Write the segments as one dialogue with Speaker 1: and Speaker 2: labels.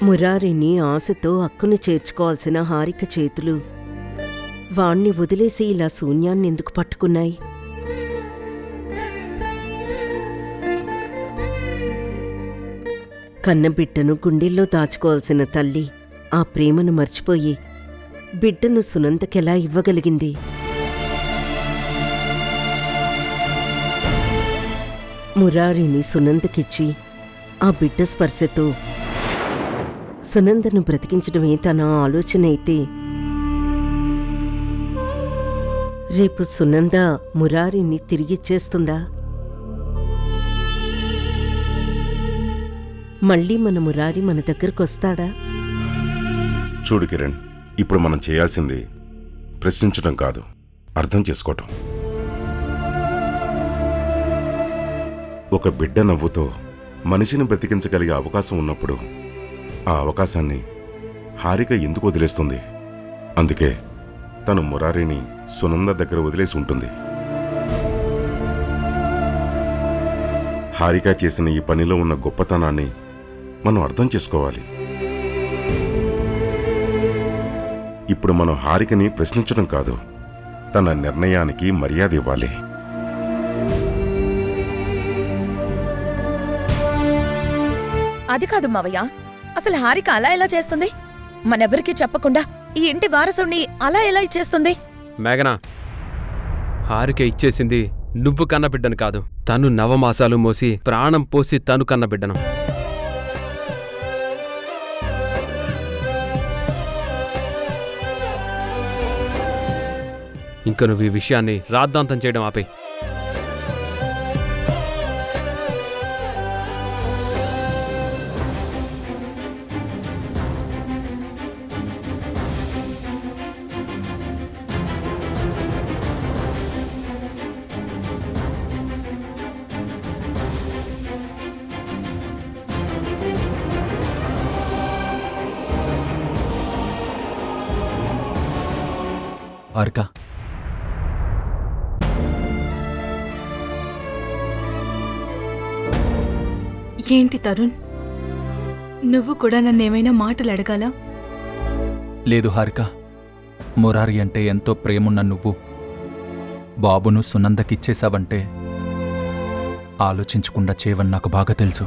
Speaker 1: మురారిని ఆశతో అక్కును చేర్చుకోవాల్సిన హారిక చేతులు వాణ్ణి వదిలేసి ఇలా శూన్యాన్నెందుకు పట్టుకున్నాయి? కన్నబిడ్డను గుండెల్లో దాచుకోవాల్సిన తల్లి ఆ ప్రేమను మర్చిపోయి బిడ్డను సునందకెలా ఇవ్వగలిగింది? మురారిని సునందకిచ్చి ఆ బిడ్డ స్పర్శతో సునందను బ్రతికించడమే తన ఆలోచన అయితే, రేపు సునంద మురారిని తిరిగిచ్చేస్తుందా? మళ్ళీ మన మురారి మన దగ్గరకొస్తాడా?
Speaker 2: చూడు కిరణ్, ఇప్పుడు మనం చేయాల్సింది ప్రశ్నించడం కాదు, అర్థం చేసుకోవటం. ఒక బిడ్డ నవ్వుతో మనిషిని బ్రతికించగలిగే అవకాశం ఉన్నప్పుడు ఆ అవకాశాన్ని హారిక ఎందుకు వదిలేస్తుంది? అందుకే తను మురారిని సునంద దగ్గర వదిలేసి ఉంటుంది. హారిక చేసిన ఈ పనిలో ఉన్న గొప్పతనాన్ని మనం అర్థం చేసుకోవాలి. ఇప్పుడు మనం హారికని ప్రశ్నించడం కాదు, తన నిర్ణయానికి మర్యాద ఇవ్వాలి.
Speaker 3: అది కాదు మావయ్య, అసలు హారిక అలా ఎలా చేస్తుంది? మనెవరికీ చెప్పకుండా ఈ ఇంటి వారసుని అలా ఎలా ఇచ్చేస్తుంది?
Speaker 4: మేఘనా, హారిక ఇచ్చేసింది నువ్వు కన్నబిడ్డను కాదు, తను నవమాసాలు మోసి ప్రాణం పోసి తను కన్నబిడ్డను. ఇంక నువ్వు ఈ విషయాన్ని రాద్ధాంతం చేయడం ఆపే.
Speaker 5: హారిక,
Speaker 6: ఏంటి తరుణ్, నువ్వు కూడా నన్నేమైనా మాటలు అడగాలా?
Speaker 5: లేదు హారిక, మురారి అంటే ఎంతో ప్రేమున్న నువ్వు బాబును సునందకిచ్చేశావంటే ఆలోచించకుండా చేయవని నాకు బాగా తెలుసు.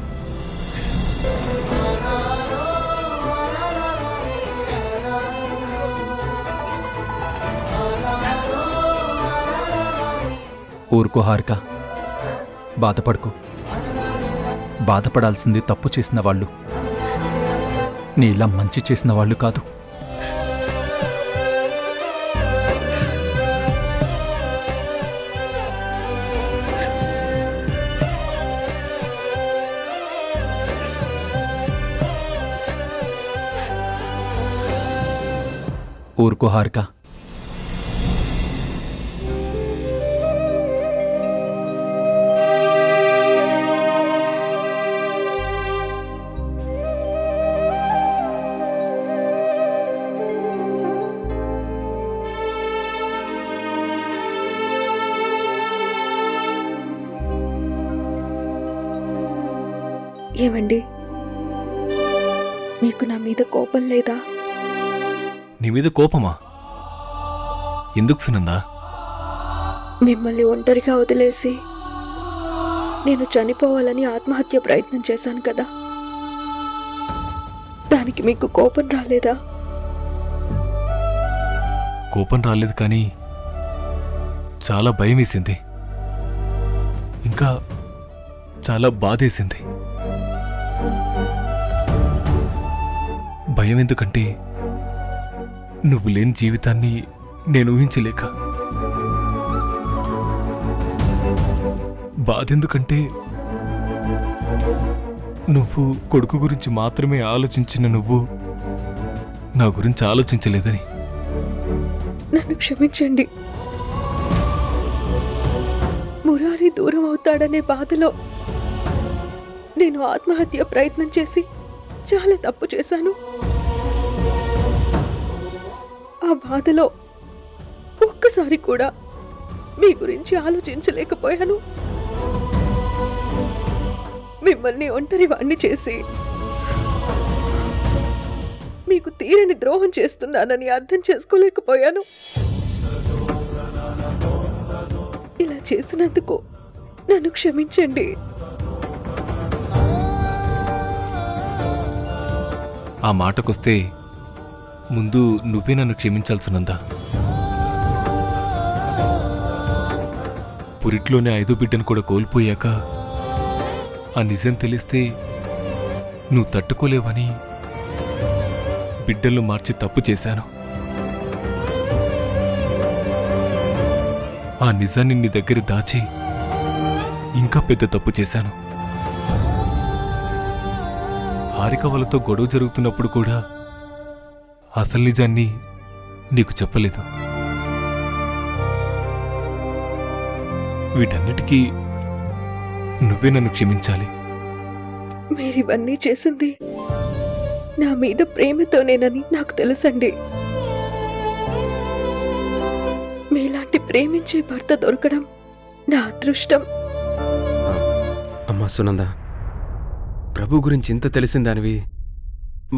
Speaker 5: ఊరుకో హారిక, బాధపడుకో. బాధపడాల్సింది తప్పు చేసిన వాళ్ళు, నీలా మంచి చేసిన వాళ్ళు కాదు. ఊరుకో హారిక.
Speaker 7: ఏమండి, మీకు నా మీద కోపం లేదా?
Speaker 8: నీ మీద కోపమా? ఎందుకు సునందా?
Speaker 7: మిమ్మల్ని ఒంటరిగా వదిలేసి నేను చనిపోవాలని ఆత్మహత్య ప్రయత్నం చేశాను కదా, దానికి మీకు కోపం రాలేదా?
Speaker 8: కోపం రాలేదు, కానీ చాలా భయం వేసింది, ఇంకా చాలా బాధేసింది. భయం ఎందుకంటే నువ్వు లేని జీవితాన్ని నేను ఊహించలేక. బాధ ఎందుకంటే నువ్వు కొడుకు గురించి మాత్రమే ఆలోచించిన నువ్వు నా గురించి ఆలోచించలేదని.
Speaker 7: నన్ను క్షమించండి. మురారి దూరం అవుతాడనే బాధలో నేను ఆత్మహత్య ప్రయత్నం చేసి చాలా తప్పు చేశాను. ఆ బాధలో ఒక్కసారి కూడా మీ గురించి ఆలోచించలేకపోయాను. మిమ్మల్ని ఒంటరి వాణ్ణి చేసి మీకు తీరని ద్రోహం చేస్తున్నానని అర్థం చేసుకోలేకపోయాను. ఇలా చేసినందుకు నన్ను క్షమించండి.
Speaker 8: ఆ మాటకొస్తే ముందు నువ్వే నన్ను క్షమించాలి సునంద. పురిట్లోనే 5వ బిడ్డను కూడా కోల్పోయాక ఆ నిజం తెలిస్తే నువ్వు తట్టుకోలేవని బిడ్డలు మార్చి తప్పు చేశాను. ఆ నిజాన్ని నీ దగ్గర దాచి ఇంకా పెద్ద తప్పు చేశాను. హారిక వాళ్ళతో గొడవ జరుగుతున్నప్పుడు కూడా అసలు నిజాన్ని నీకు చెప్పలేదు. వీటన్నిటికీ నువ్వే నన్ను క్షమించాలి.
Speaker 7: మీరివన్నీ చేసింది నా మీద ప్రేమతోనేనని నాకు తెలుసండి. మీలాంటి ప్రేమించే భర్త దొరకడం నా అదృష్టం.
Speaker 4: అమ్మా సునంద, ప్రభు గురించి ఇంత తెలిసిందానివి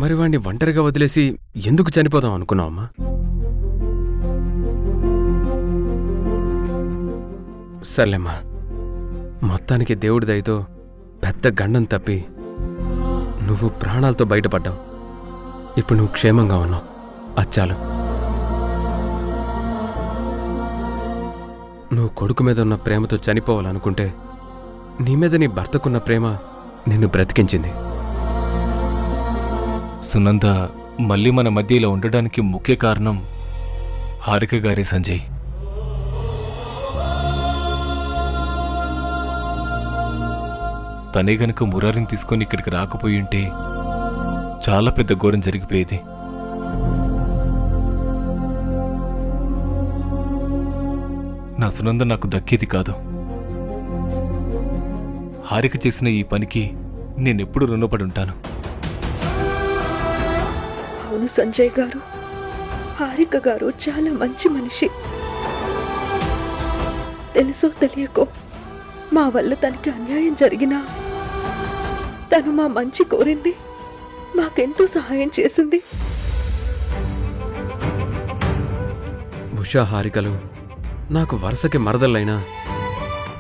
Speaker 4: మరి వాణ్ణి ఒంటరిగా వదిలేసి ఎందుకు చనిపోదాం అనుకున్నావమ్మా? సర్లేమ్మా, మొత్తానికి దేవుడి దయతో పెద్ద గండం తప్పి నువ్వు ప్రాణాలతో బయటపడ్డావు. ఇప్పుడు నువ్వు క్షేమంగా ఉన్నావు, అచ్చాలు. నువ్వు కొడుకు మీద ఉన్న ప్రేమతో చనిపోవాలనుకుంటే నీ మీద నీ భర్తకున్న ప్రేమ నిన్ను బ్రతికించింది.
Speaker 8: సునంద మళ్ళీ మన మధ్య ఇలా ఉండడానికి ముఖ్య కారణం హారిక గారే సంజయ్. తనే గనుక మురారిని తీసుకొని ఇక్కడికి రాకపోయి ఉంటే చాలా పెద్ద ఘోరం జరిగిపోయేది. నా సునంద నాకు దక్కేది కాదు. హారిక చేసిన ఈ పనికి నేనెప్పుడు రుణపడి ఉంటాను.
Speaker 7: అవును సంజయ్ గారు, హారిక గారు చాలా మంచి మనిషి. తెలుసో తెలియకో మా వల్ల తనకి అన్యాయం జరిగినా తను మా మంచి కోరింది, మాకెంతో సహాయం చేసింది.
Speaker 4: ఉషా హారికలు నాకు వరుసకి మరదళ్ళైనా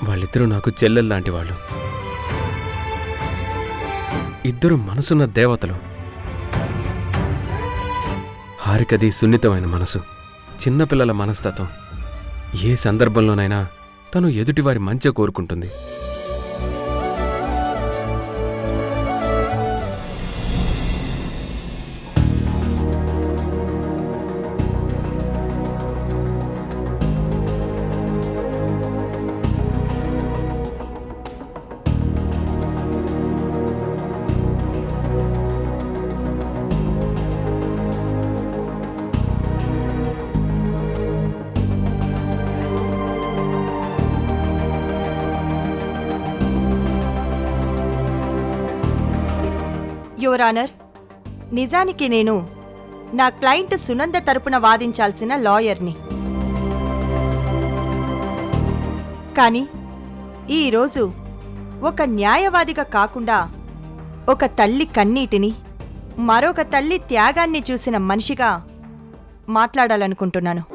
Speaker 4: వాళ్ళిద్దరూ నాకు చెల్లెల్లాంటి వాళ్ళు. ఇద్దరు మనసున్న దేవతలు. హారికది సున్నితమైన మనసు, చిన్నపిల్లల మనస్తత్వం. ఏ సందర్భంలోనైనా తను ఎదుటివారి మంచి కోరుకుంటుంది.
Speaker 9: యువర్ ఆనర్, నిజానికి నేను నా క్లయింట్ సునంద తరపున వాదించాల్సిన లాయర్ని. కానీ ఈరోజు ఒక న్యాయవాదిగా కాకుండా ఒక తల్లి కన్నీటిని, మరొక తల్లి త్యాగాన్ని చూసిన మనిషిగా మాట్లాడాలనుకుంటున్నాను.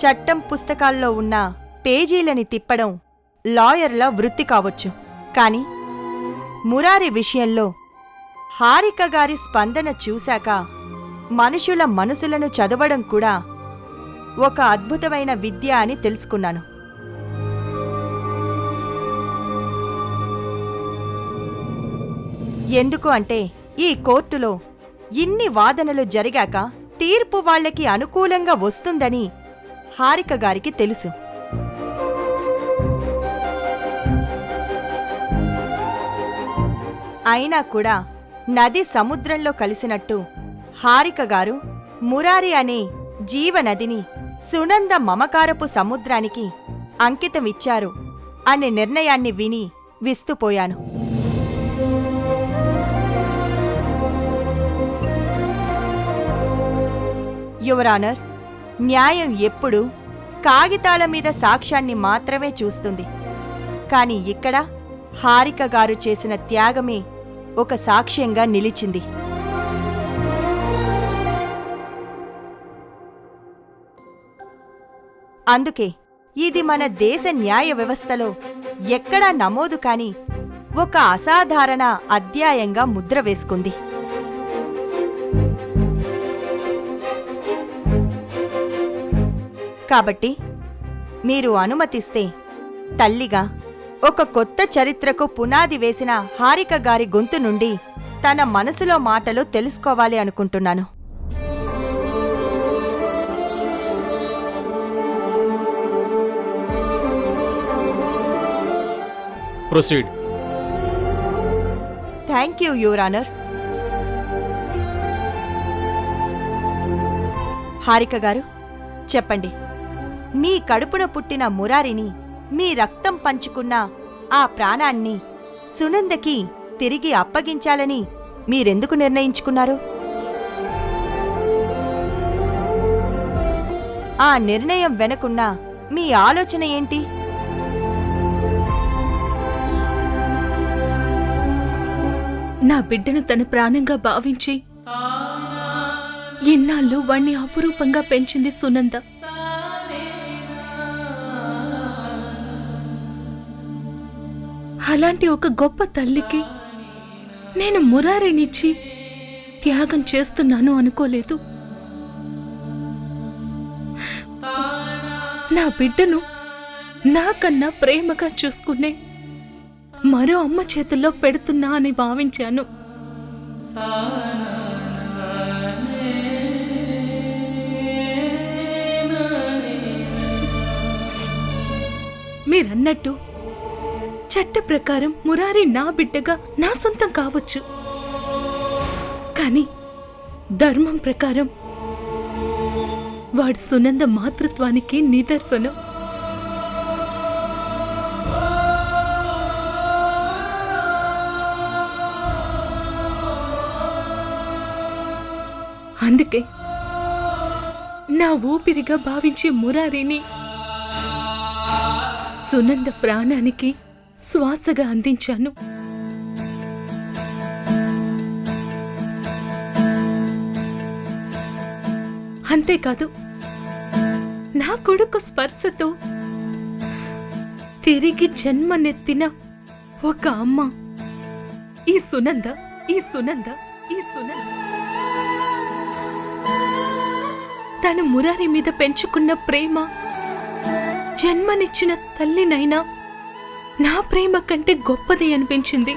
Speaker 9: చట్టం పుస్తకాల్లో ఉన్న పేజీలని తిప్పడం లాయర్ల వృత్తి కావచ్చు, కానీ మురారి విషయంలో హారిక గారి స్పందన చూశాక మనుషుల మనసులను చదవడం కూడా ఒక అద్భుతమైన విద్య అని తెలుసుకున్నాను. ఎందుకు అంటే ఈ కోర్టులో ఇన్ని వాదనలు జరిగాక తీర్పు వాళ్లకి అనుకూలంగా వస్తుందని హారిక గారికి తెలుసు. అయినా కూడా నది సముద్రంలో కలిసినట్టు హారిక గారు మురారి అనే జీవనదిని సునంద మమకారపు సముద్రానికి అంకితమిచ్చారు అనే నిర్ణయాన్ని విని విస్తుపోయాను. యువర్ ఆనర్, న్యాయం ఎప్పుడూ కాగితాల మీద సాక్ష్యాన్ని మాత్రమే చూస్తుంది. కాని ఇక్కడ హారిక గారు చేసిన త్యాగమే ఒక సాక్ష్యంగా నిలిచింది. అందుకే ఇది మన దేశ న్యాయ వ్యవస్థలో ఎక్కడా నమోదు కాని ఒక అసాధారణ అధ్యాయంగా ముద్ర వేసుకుంది. కాబట్టి మీరు అనుమతిస్తే తల్లిగా ఒక కొత్త చరిత్రకు పునాది వేసిన హారిక గారి గొంతు నుండి తన మనసులో మాటలు తెలుసుకోవాలి అనుకుంటున్నాను.
Speaker 8: Proceed.
Speaker 9: Thank you, your honour. Harika గారు, చెప్పండి, మీ కడుపున పుట్టిన మురారిని, మీ రక్తం పంచుకున్న ఆ ప్రాణాన్ని సునందకి తిరిగి అప్పగించాలని మీరెందుకు నిర్ణయించుకున్నారు? ఆ నిర్ణయం వెనుకున్న మీ ఆలోచన ఏంటి?
Speaker 6: నా బిడ్డను తన ప్రాణంగా భావించి ఇన్నాళ్ళు వాణ్ణి అపురూపంగా పెంచింది సునంద. అలాంటి ఒక గొప్ప తల్లికి నేను మురారినిచ్చి త్యాగం చేస్తున్నాను అనుకోలేదు. నా బిడ్డను నాకన్నా ప్రేమగా చూసుకునే మరో అమ్మ చేతుల్లో పెడుతున్నా అని భావించాను. మీరన్నట్టు చట్ట ప్రకారం మురారి నా బిడ్డగా నా సొంతం కావచ్చు, కానీ ధర్మం ప్రకారం వాడు సునంద మాతృత్వానికి నిదర్శనం. అందుకే నా ఊపిరిగా భావించే మురారిని సునంద ప్రాణానికి శ్వాసగా అందించాను. అంతేకాదు, నా కొడుకు స్పర్శతో తిరిగి జన్మనెత్తిన ఒక అమ్మ ఈ సునంద, ఈ సునంద, ఈ సునంద. తను మురారి మీద పెంచుకున్న ప్రేమ, జన్మనిచ్చిన తల్లినైనా నా ప్రేమ కంటే గొప్పది అనిపించింది.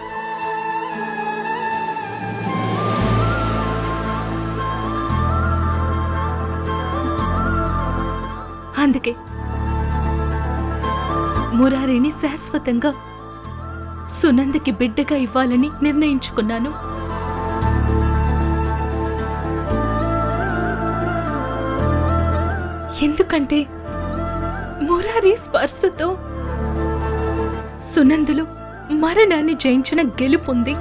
Speaker 6: అందుకే మురారిని శాశ్వతంగా సునందకి బిడ్డగా ఇవ్వాలని నిర్ణయించుకున్నాను. ఎందుకంటే మురారి స్పర్శతో సునందులు మరణాన్ని జయించిన గెలుపొంది.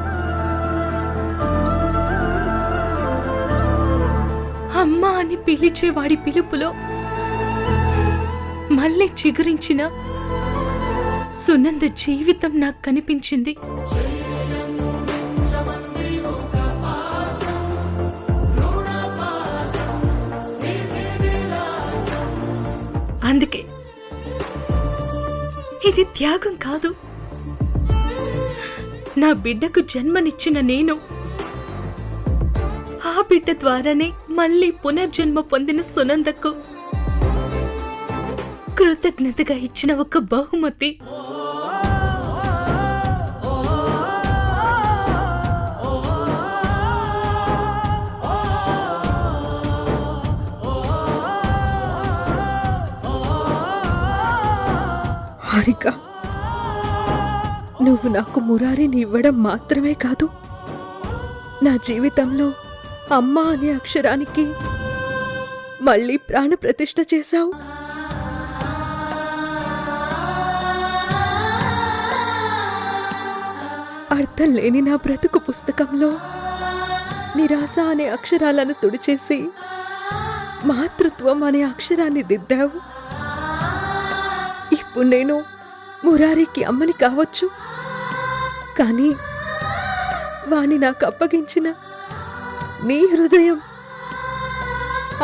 Speaker 6: అమ్మా అని పిలిచేవాడి పిలుపులో మళ్ళీ చిగురించిన సునంద జీవితం నాకు కనిపించింది. అందుకే ఇది త్యాగం కాదు. నా బిడ్డకు జన్మనిచ్చిన నేను ఆ బిడ్డ ద్వారానే మళ్ళీ పునర్జన్మ పొందిన సునందకు కృతజ్ఞతగా ఇచ్చిన ఒక బహుమతి.
Speaker 7: హారిక, నువ్వు నాకు మురారిని ఇవ్వడం మాత్రమే కాదు, నా జీవితంలో అమ్మ అనే అక్షరానికి మళ్ళీ ప్రాణప్రతిష్ఠ చేశావు. అర్థం లేని నా బ్రతుకు పుస్తకంలో నిరాశ అనే అక్షరాలను తుడిచేసి మాతృత్వం అనే అక్షరాన్ని దిద్దావు. ఇప్పుడు నేను మురారికి అమ్మని కావచ్చు, కానీ వాణ్ణి నాకు అప్పగించిన నీ హృదయం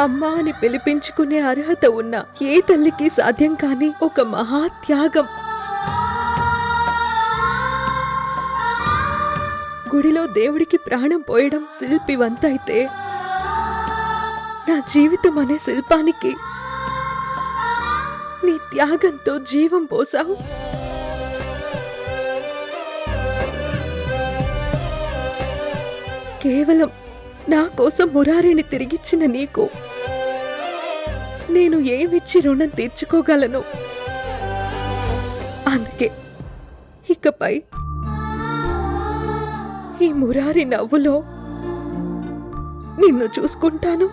Speaker 7: అమ్మా అని పిలిపించుకునే అర్హత ఉన్న ఏ తల్లికి సాధ్యం కాని ఒక మహాత్యాగం. గుడిలో దేవుడికి ప్రాణం పోయడం శిల్పి వంతైతే, నా జీవితం అనే శిల్పానికి నీ త్యాగంతో జీవం పోసావు. కేవలం నా కోసం మురారిని తిరిగిచ్చిన నీకు నేను ఏమిచ్చి రుణం తీర్చుకోగలను? అందుకే ఇకపై ఈ మురారి నవ్వులో నిన్ను చూసుకుంటాను.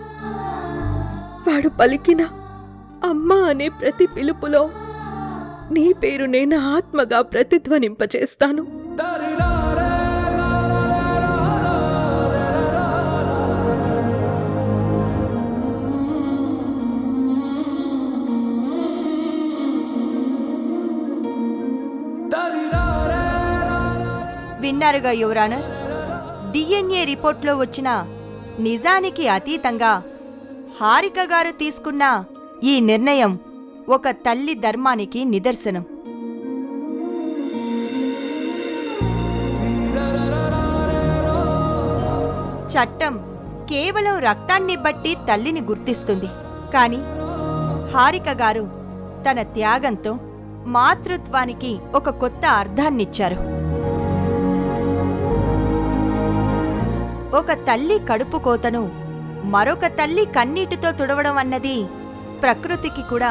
Speaker 7: వాడు పలికిన అమ్మా అనే ప్రతి పిలుపులో నీ పేరు నేను ఆత్మగా ప్రతిధ్వనింపచేస్తాను.
Speaker 9: విన్నారుగా యువరానర్, డిఎన్ఏ రిపోర్ట్లో వచ్చిన నిజానికి అతీతంగా హారిక గారు తీసుకున్న ఈ నిర్ణయం ఒక తల్లి ధర్మానికి నిదర్శనం. చట్టం కేవలం రక్తాన్ని బట్టి తల్లిని గుర్తిస్తుంది, కానీ హారిక గారు తన త్యాగంతో మాతృత్వానికి ఒక కొత్త అర్థాన్నిచ్చారు. ఒక తల్లి కడుపు కోతను మరొక తల్లి కన్నీటితో తుడవడం అన్నది ప్రకృతికి కూడా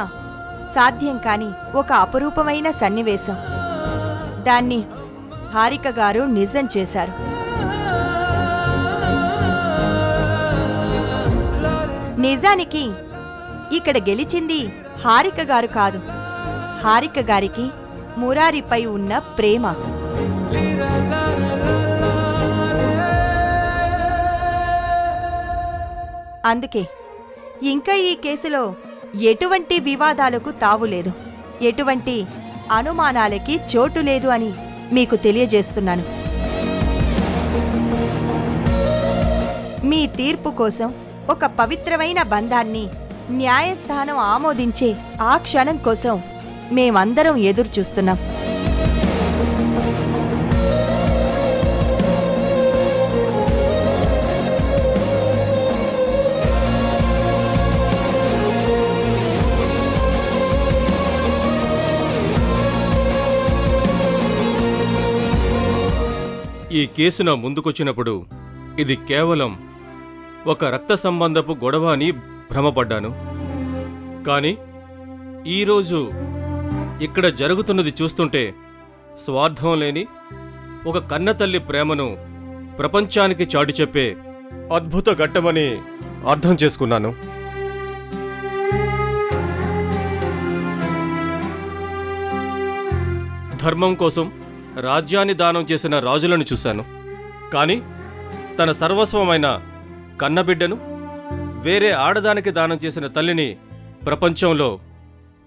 Speaker 9: సాధ్యం కాని ఒక అపురూపమైన సన్నివేశం. దాన్ని హారిక గారు నిజం చేశారు. నిజానికి ఇక్కడ గెలిచింది హారిక గారు కాదు, హారిక గారికి మురారిపై ఉన్న ప్రేమ. అందుకే ఇంకా ఈ కేసులో ఎటువంటి వివాదాలకు తావులేదు, ఎటువంటి అనుమానాలకి చోటు లేదు అని మీకు తెలియజేస్తున్నాను. మీ తీర్పు కోసం ఒక పవిత్రమైన బంధాన్ని న్యాయస్థానం ఆమోదించే ఆ క్షణం కోసం మేమందరం ఎదురుచూస్తున్నాం.
Speaker 8: ఈ కేసు నా ముందుకొచ్చినప్పుడు ఇది కేవలం ఒక రక్త సంబంధపు గొడవ అని భ్రమపడ్డాను. కానీ ఈరోజు ఇక్కడ జరుగుతున్నది చూస్తుంటే స్వార్థం లేని ఒక కన్నతల్లి ప్రేమను ప్రపంచానికి చాటి చెప్పే అద్భుత ఘట్టమని అర్థం చేసుకున్నాను. ధర్మం కోసం రాజ్యాన్ని దానం చేసిన రాజులను చూశాను, కానీ తన సర్వస్వమైన కన్నబిడ్డను వేరే ఆడదానికి దానం చేసిన తల్లిని ప్రపంచంలో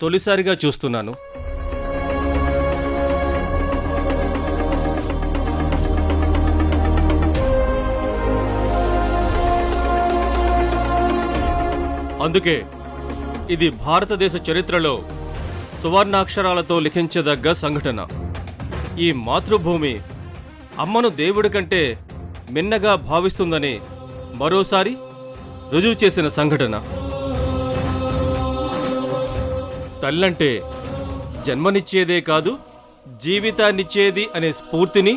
Speaker 8: తొలిసారిగా చూస్తున్నాను. అందుకే ఇది భారతదేశ చరిత్రలో సువర్ణాక్షరాలతో లిఖించదగ్గ సంఘటన. ఈ మాతృభూమి అమ్మను దేవుడి కంటే మిన్నగా భావిస్తుందని మరోసారి రుజువు చేసిన సంఘటన. తల్లంటే జన్మనిచ్చేదే కాదు, జీవితాన్నిచ్చేది అనే స్ఫూర్తిని,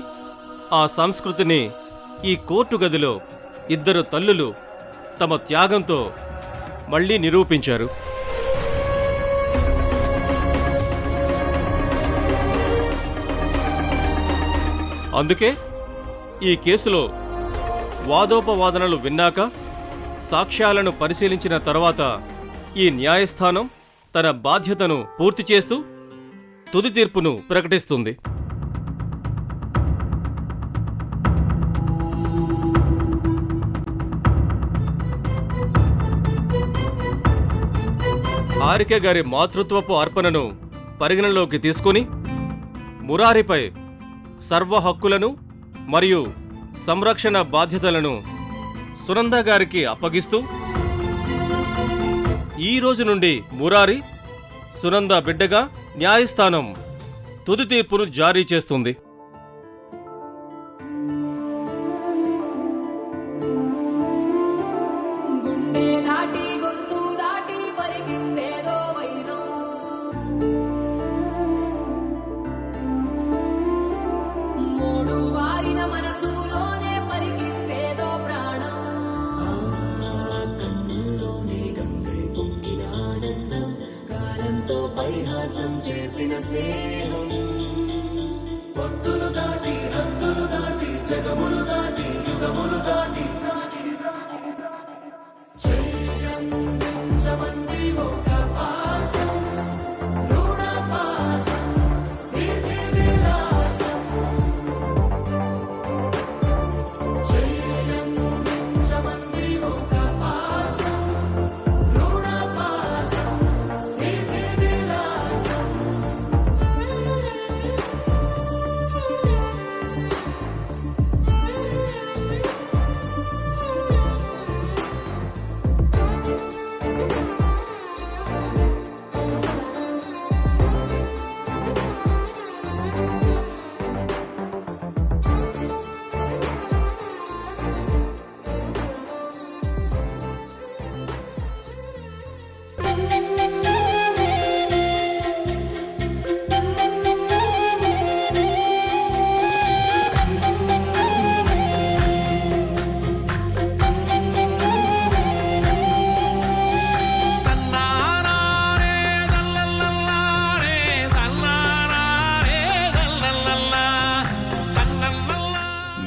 Speaker 8: ఆ సంస్కృతిని ఈ కోర్టు గదిలో ఇద్దరు తల్లులు తమ త్యాగంతో మళ్లీ నిరూపించారు. అందుకే ఈ కేసులో వాదోపవాదనలు విన్నాక, సాక్ష్యాలను పరిశీలించిన తర్వాత ఈ న్యాయస్థానం తన బాధ్యతను పూర్తి చేస్తూ తుది తీర్పును ప్రకటిస్తుంది. హారిక గారి మాతృత్వపు అర్పణను పరిగణలోకి తీసుకుని మురారిపై సర్వ హక్కులను మరియు సంరక్షణ బాధ్యతలను సునంద గారికి అప్పగిస్తూ ఈ రోజు నుండి మురారి సునంద బిడ్డగా న్యాయస్థానం తుది తీర్పును జారీ చేస్తుంది.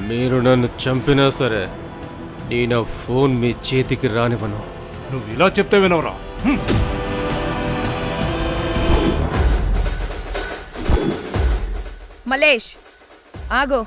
Speaker 8: మీరు నన్ను చంపినా సరే నేను ఫోన్ మీ చేతికి రానివ్వను.
Speaker 10: నువ్వు ఇలా చెప్తే వినవరా?
Speaker 3: మలేష్ ఆగో.